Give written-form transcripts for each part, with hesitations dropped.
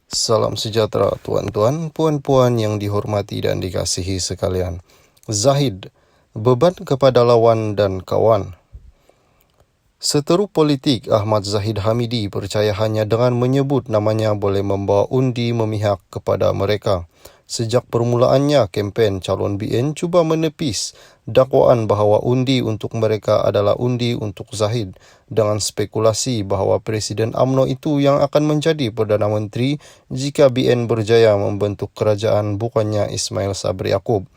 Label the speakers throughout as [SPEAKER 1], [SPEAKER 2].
[SPEAKER 1] Salam sejahtera tuan-tuan, puan-puan yang dihormati dan dikasihi sekalian. Zahid, beban kepada lawan dan kawan. Seteru politik Ahmad Zahid Hamidi percaya hanya dengan menyebut namanya boleh membawa undi memihak kepada mereka. Sejak permulaannya, kempen calon BN cuba menepis dakwaan bahawa undi untuk mereka adalah undi untuk Zahid dengan spekulasi bahawa Presiden UMNO itu yang akan menjadi Perdana Menteri jika BN berjaya membentuk kerajaan bukannya Ismail Sabri Yaakob.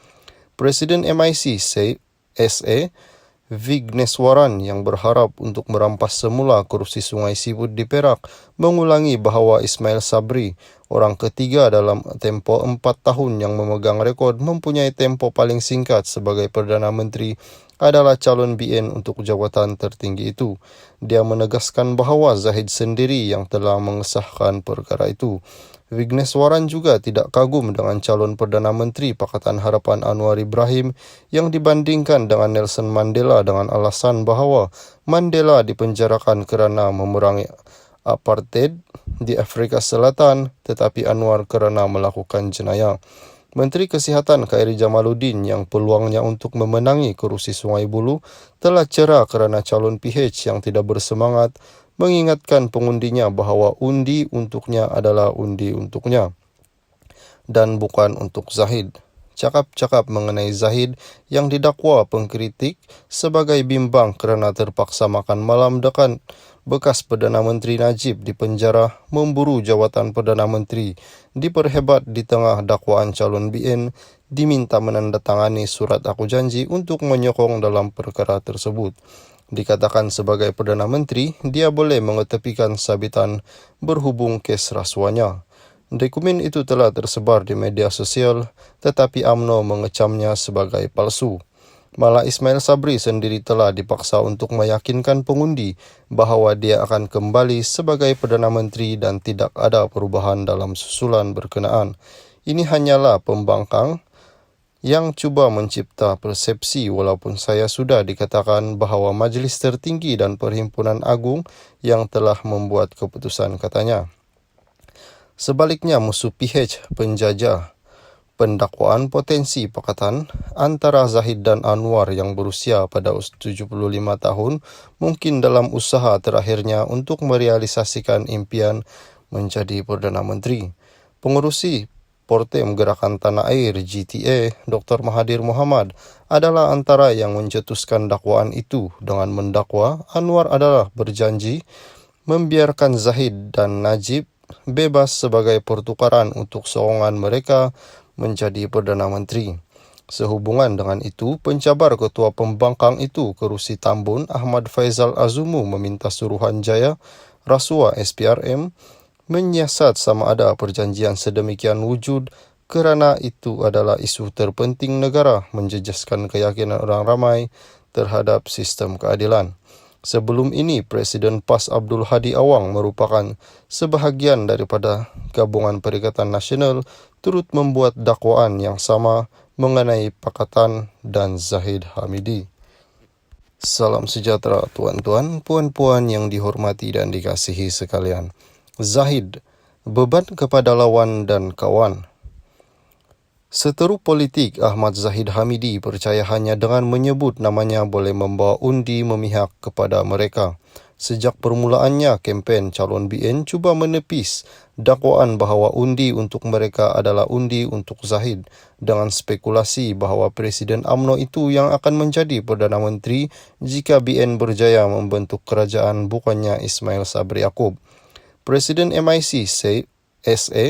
[SPEAKER 1] Presiden MIC SA Vigneswaran yang berharap untuk merampas semula kerusi Sungai Sibut di Perak mengulangi bahawa Ismail Sabri, orang ketiga dalam tempoh 4 tahun yang memegang rekod mempunyai tempoh paling singkat sebagai Perdana Menteri, adalah calon BN untuk jawatan tertinggi itu. Dia menegaskan bahawa Zahid sendiri yang telah mengesahkan perkara itu. Vigneswaran juga tidak kagum dengan calon Perdana Menteri Pakatan Harapan Anwar Ibrahim yang dibandingkan dengan Nelson Mandela dengan alasan bahawa Mandela dipenjarakan kerana memerangi apartheid di Afrika Selatan, tetapi Anwar kerana melakukan jenayah. Menteri Kesihatan Khairi Jamaluddin yang peluangnya untuk memenangi kerusi Sungai Buloh telah cerah kerana calon PH yang tidak bersemangat mengingatkan pengundinya bahawa undi untuknya adalah undi untuknya dan bukan untuk Zahid. Cakap-cakap mengenai Zahid yang didakwa pengkritik sebagai bimbang kerana terpaksa makan malam dekat bekas Perdana Menteri Najib di penjara memburu jawatan Perdana Menteri diperhebat di tengah dakwaan calon BN diminta menandatangani surat aku janji untuk menyokong dalam perkara tersebut. Dikatakan sebagai Perdana Menteri, dia boleh mengetepikan sabitan berhubung kes rasuahnya. Dokumen itu telah tersebar di media sosial, tetapi UMNO mengecamnya sebagai palsu. Malah Ismail Sabri sendiri telah dipaksa untuk meyakinkan pengundi bahawa dia akan kembali sebagai Perdana Menteri dan tidak ada perubahan dalam susulan berkenaan. Ini hanyalah pembangkang yang cuba mencipta persepsi walaupun saya sudah dikatakan bahawa Majlis Tertinggi dan Perhimpunan Agung yang telah membuat keputusan, katanya. Sebaliknya, musuh PH penjajah pendakwaan potensi pakatan antara Zahid dan Anwar yang berusia pada 75 tahun mungkin dalam usaha terakhirnya untuk merealisasikan impian menjadi Perdana Menteri. Pengerusi Portem Gerakan Tanah Air GTA, Dr. Mahathir Mohamad adalah antara yang mencetuskan dakwaan itu dengan mendakwa Anwar adalah berjanji membiarkan Zahid dan Najib bebas sebagai pertukaran untuk sokongan mereka menjadi Perdana Menteri. Sehubungan dengan itu, pencabar ketua pembangkang itu kerusi Tambun Ahmad Faizal Azumu meminta Suruhanjaya Rasuah SPRM menyiasat sama ada perjanjian sedemikian wujud kerana itu adalah isu terpenting negara menjejaskan keyakinan orang ramai terhadap sistem keadilan. Sebelum ini, Presiden PAS Abdul Hadi Awang merupakan sebahagian daripada Gabungan Perikatan Nasional turut membuat dakwaan yang sama mengenai Pakatan dan Zahid Hamidi. Salam sejahtera tuan-tuan, puan-puan yang dihormati dan dikasihi sekalian. Zahid, beban kepada lawan dan kawan. Seteru politik Ahmad Zahid Hamidi percaya hanya dengan menyebut namanya boleh membawa undi memihak kepada mereka. Sejak permulaannya, kempen calon BN cuba menepis dakwaan bahawa undi untuk mereka adalah undi untuk Zahid dengan spekulasi bahawa Presiden UMNO itu yang akan menjadi Perdana Menteri jika BN berjaya membentuk kerajaan bukannya Ismail Sabri Yaakob. Presiden MIC SA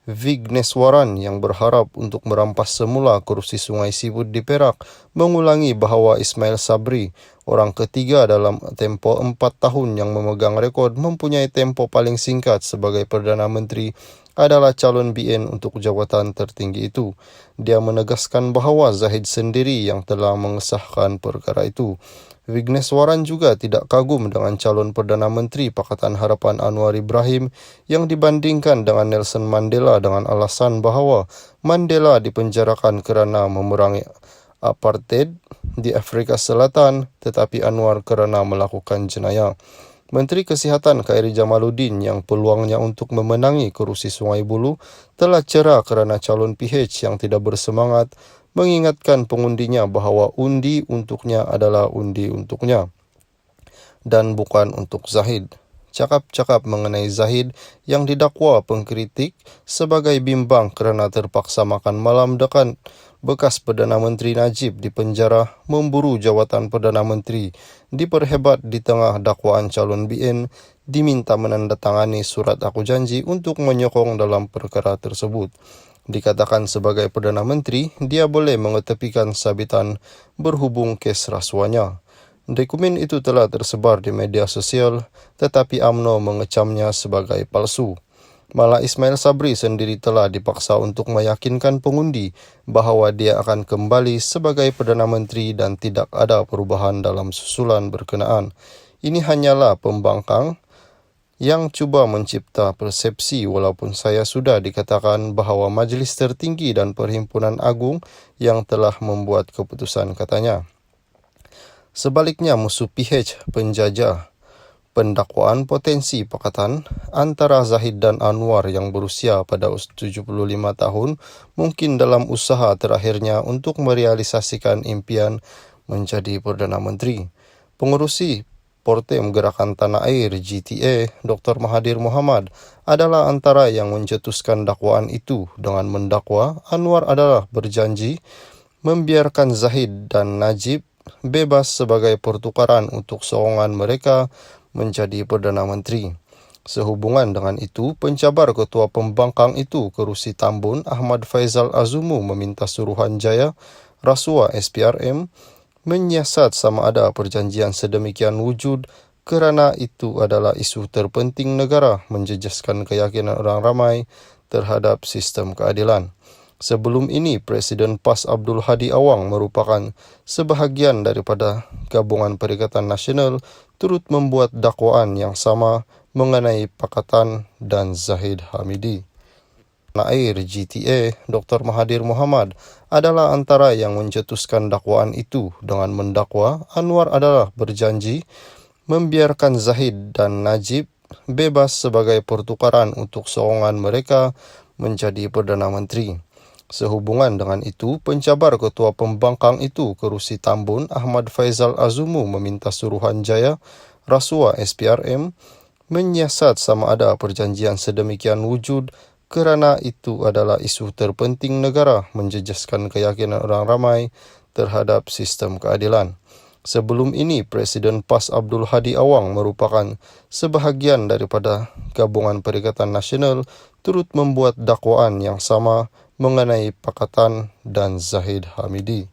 [SPEAKER 1] Vigneswaran yang berharap untuk merampas semula kerusi Sungai Sibut di Perak mengulangi bahawa Ismail Sabri, orang ketiga dalam tempoh 4 tahun yang memegang rekod mempunyai tempoh paling singkat sebagai Perdana Menteri, adalah calon BN untuk jawatan tertinggi itu. Dia menegaskan bahawa Zahid sendiri yang telah mengesahkan perkara itu. Vigneswaran juga tidak kagum dengan calon Perdana Menteri Pakatan Harapan Anwar Ibrahim yang dibandingkan dengan Nelson Mandela dengan alasan bahawa Mandela dipenjarakan kerana memerangi apartheid di Afrika Selatan, tetapi Anwar kerana melakukan jenayah. Menteri Kesihatan Khairy Jamaluddin yang peluangnya untuk memenangi kerusi Sungai Buloh telah cerah kerana calon PH yang tidak bersemangat mengingatkan pengundinya bahawa undi untuknya adalah undi untuknya dan bukan untuk Zahid. Cakap-cakap mengenai Zahid yang didakwa pengkritik sebagai bimbang kerana terpaksa makan malam dekat bekas Perdana Menteri Najib di penjara memburu jawatan Perdana Menteri diperhebat di tengah dakwaan calon BN diminta menandatangani surat aku janji untuk menyokong dalam perkara tersebut. Dikatakan sebagai Perdana Menteri, dia boleh mengetepikan sabitan berhubung kes rasuahnya. Dokumen itu telah tersebar di media sosial, tetapi UMNO mengecamnya sebagai palsu. Malah Ismail Sabri sendiri telah dipaksa untuk meyakinkan pengundi bahawa dia akan kembali sebagai Perdana Menteri dan tidak ada perubahan dalam susulan berkenaan. Ini hanyalah pembangkang yang cuba mencipta persepsi walaupun saya sudah dikatakan bahawa Majlis Tertinggi dan Perhimpunan Agung yang telah membuat keputusan, katanya. Sebaliknya, musuh PH penjajah pendakwaan potensi pakatan antara Zahid dan Anwar yang berusia pada 75 tahun mungkin dalam usaha terakhirnya untuk merealisasikan impian menjadi Perdana Menteri. Pengerusi Portem Gerakan Tanah Air GTA, Dr. Mahathir Mohamad adalah antara yang mencetuskan dakwaan itu dengan mendakwa Anwar adalah berjanji membiarkan Zahid dan Najib bebas sebagai pertukaran untuk sokongan mereka menjadi Perdana Menteri. Sehubungan dengan itu, pencabar ketua pembangkang itu kerusi Tambun Ahmad Faizal Azumu meminta Suruhanjaya Rasuah SPRM menyiasat sama ada perjanjian sedemikian wujud kerana itu adalah isu terpenting negara menjejaskan keyakinan orang ramai terhadap sistem keadilan. Sebelum ini, Presiden PAS Abdul Hadi Awang merupakan sebahagian daripada Gabungan Perikatan Nasional turut membuat dakwaan yang sama mengenai Pakatan dan Zahid Hamidi. Tanah Air GTA, Dr. Mahathir Mohamad adalah antara yang mencetuskan dakwaan itu dengan mendakwa Anwar adalah berjanji membiarkan Zahid dan Najib bebas sebagai pertukaran untuk sokongan mereka menjadi Perdana Menteri. Sehubungan dengan itu, pencabar ketua pembangkang itu kerusi Tambun Ahmad Faizal Azumu meminta Suruhanjaya Rasuah SPRM menyiasat sama ada perjanjian sedemikian wujud kerana itu adalah isu terpenting negara menjejaskan keyakinan orang ramai terhadap sistem keadilan. Sebelum ini, Presiden PAS Abdul Hadi Awang merupakan sebahagian daripada Gabungan Perikatan Nasional turut membuat dakwaan yang sama mengenai Pakatan dan Zahid Hamidi.